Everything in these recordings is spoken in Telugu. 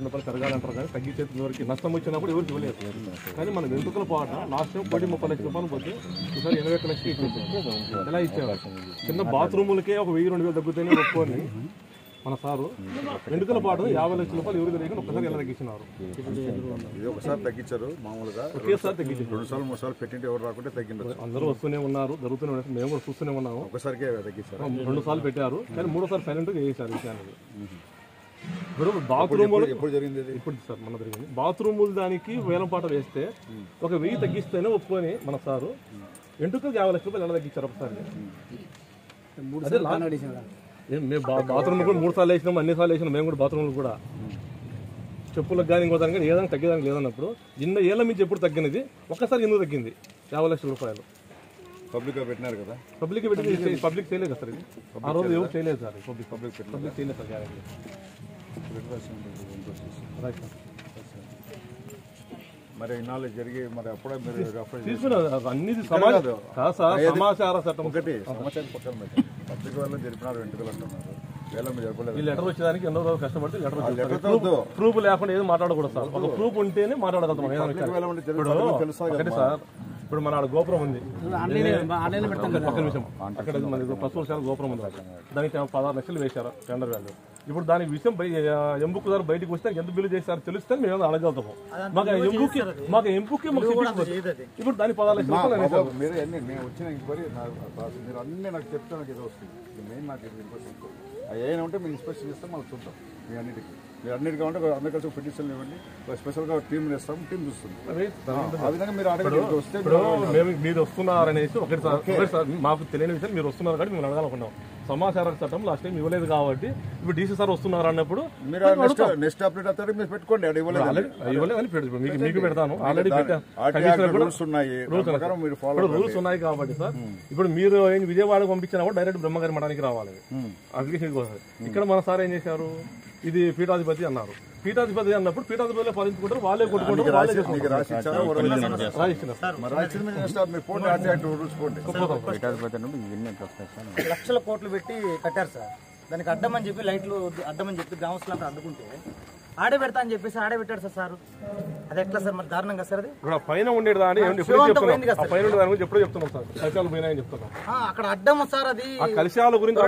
రూపాయలు పెరగాలంటారు కానీ తగ్గించేంత వరకు నష్టం వచ్చినప్పుడు ఎవరికి ఇవ్వలేదు. కానీ మన వెంట్రుకల పాట లాస్ట్ టైం 10-30 లక్షల రూపాయలు పోతే ఈసారి 21 లక్షలు ఇచ్చేసారు. ఎలా ఇచ్చేవారు? చిన్న బాత్రూములకే ఒక 1000-2000 తగ్గుతూనే ఒప్పుకొని మన సారు వెంట్రుకల పాటు 50 లక్షల రూపాయలు ఎవరికి తెలియకుండా ఒక్కసారి ఎలా తగ్గించినారు. ఇది ఒకసారి తగ్గించారు, మామూలుగా ఒకేసారి తగ్గించారు. 2 సార్లు 3 సార్లు పెట్టింటే ఎవరు రాకుంటే తగ్గింది. అందరూ వస్తూనే ఉన్నారు, జరుగుతూనే ఉన్నారు, మేము కూడా చూస్తూనే ఉన్నాము. ఒకసారికే తగ్గించారు. 2 సార్లు పెట్టారు కానీ 3సారి సైలెంట్గా చేశారు విషయాన్ని. ఇప్పుడు బాత్రూములు ఎప్పుడు జరిగింది? ఇప్పుడు సార్ మన జరిగింది బాత్రూములు దానికి వేలం పాట వేస్తే ఒక 1000 తగ్గిస్తేనే ఒప్పుకొని మన సారు వెంట్రుకలకు 50 లక్షల రూపాయలు ఎలా తగ్గించారు ఒకసారి. మేము బాత్రూమ్ కూడా 3 సార్లు వేసినాం, అన్ని సార్లు వేసినాం మేము కూడా బాత్రూమ్లు కూడా. చెప్పులకు కానీ ఇంకోదానికి కానీ ఏదైనా తగ్గేదానికి లేదన్నప్పుడు ఏళ్ళ మించి ఎప్పుడు తగ్గినది ఒక్కసారి ఎందుకు తగ్గింది 50 లక్షల రూపాయలు. పబ్లిక్ పెట్టినారు కదా, పబ్లిక్ పెట్టి పబ్లిక్ చేయలేదు సార్. ఇది ఆ రోజు ఎవరు చేయలేదు సార్. పబ్లిక్ చేయలేదు సార్. గ్యారెంటీ మరి ఇన్నాళ్ళు జరిగి మరి అప్పుడే మీరు తీసుకున్నారు అన్ని సమాచార చట్టం ఒకటి సమాచారం పక్కన పెట్టి పత్రిక వల్ల జరిపినారు వెంట్రుకలు అంటున్నారు. వేళ మీరు జరపలేదు. ఈ లెటర్ వచ్చేదానికి ఎన్నో రోజులు కష్టపడితే లెటర్ ప్రూఫ్ లేకుండా ఏది మాట్లాడకూడదు సార్. ఒక ప్రూఫ్ ఉంటేనే మాట్లాడగలుగుతాం. ఒకటి సార్, ఇప్పుడు మన గోపురం ఉంది, ఒక్క నిమిషం, అక్కడ మన పశువుల శాల గోపురం ఉంది, దానికి 16 లక్షలు వేశారు టెండర్ వాల్యూ. ఇప్పుడు దాని విషయం ఎంబుకు సార్ బయటకు వస్తే ఎంత బిల్లు చేశారు తెలిస్తే మేము అడగలుగుతాము. మాకు ఎంపుకి ఇప్పుడు దాని 16 లక్షలు మీరు అన్ని నేను వచ్చిన ఇంక్వైరీ మీరు అన్ని నాకు చెప్తే నాకు ఏదో వస్తుంది. మెయిన్ నాకు ఏమైనా ఉంటే మేము ఇన్స్పెక్షన్ చేస్తాం, మనం చూద్దాం. మీ అన్నిటికీ మీరు అన్నిటికీ ఉంటే అందరి కలిసి పిటిషన్లు ఇవ్వండి, స్పెషల్గా టీం వేస్తాం, టీం చూస్తుంది. ఆ విధంగా మీరు అడగడానికి వస్తే మీరు వస్తున్నారనేసి ఒకటి సార్ మాకు తెలియని విషయం మీరు వస్తున్నారు కాబట్టి మేము అడగాలనుకున్నాం. సమాచార చట్టం లాస్ట్ టైం ఇవ్వలేదు కాబట్టి ఇప్పుడు డీసీ సార్ వస్తున్నారు అన్నప్పుడు మీరు నెక్స్ట్ అప్డేట్ అవుతారు మీరు పెట్టుకోండి. ఇవ్వలేదని మీకు పెడతాను. ఆల్రెడీ రూల్స్ ఉన్నాయి, రూల్స్ ఉన్నాయి కాబట్టి సార్ ఇప్పుడు మీరు విజయవాడకు పంపించినా కూడా డైరెక్ట్ బ్రహ్మగారి మఠానికి రావాలి అప్లికేషన్ కోసం. ఇక్కడ మన సార్ ఏం చేశారు, ఇది పీఠాధిపతి అన్నారు. పీఠాధిపతి అన్నప్పుడు పీఠాధిపతులే పాలించుకుంటారు, వాళ్ళే కొట్టుకుంటారు, వాళ్ళే లక్షల కోట్లు పెట్టి కట్టారు సార్. దానికి అడ్డమని చెప్పి లైట్లు అడ్డమని చెప్పి గ్రామస్తులంతా అడ్డుకుంటే ఆడే పెడతా అని చెప్పేసి ఆడే పెట్టాడు సార్. సార్ అది ఎట్లా సార్, మరి దారుణంగా సార్. అది పైన ఉండేది ఎప్పుడో చెప్తున్నాం సార్, కలశాలు పోయినాయని చెప్తున్నాం. అక్కడ అడ్డం సార్, అది కలశాల గురించి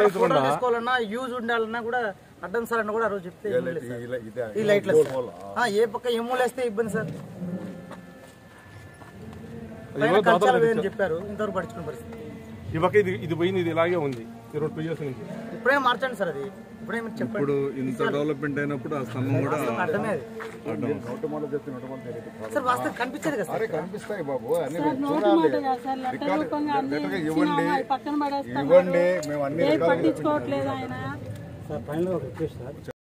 తీసుకోవాలన్నా యూజ్ ఉండాలన్నా కూడా అడ్డం సార్ అన్న కూడా ఆ రోజు చెప్తే ఈ లైట్లు ఏ పక్క ఎమ్ములేస్తే ఇబ్బంది సార్. చెప్పారు, ఇంతవరకు పడుచుకున్న పరిస్థితి. ఈ పక్క ఇది పోయింది, ఇది ఇలాగే ఉంది 2 years నుంచి. ఇప్పుడే మార్చండి సార్. అది ఇప్పుడు ఇంత డెవలప్మెంట్ అయినప్పుడు ఆ స్తంభం కూడా అర్థమే సార్. వాస్తవం కనిపించదు కదా సార్. కనిపిస్తాయి బాబు, ఇవ్వండి మేము అన్ని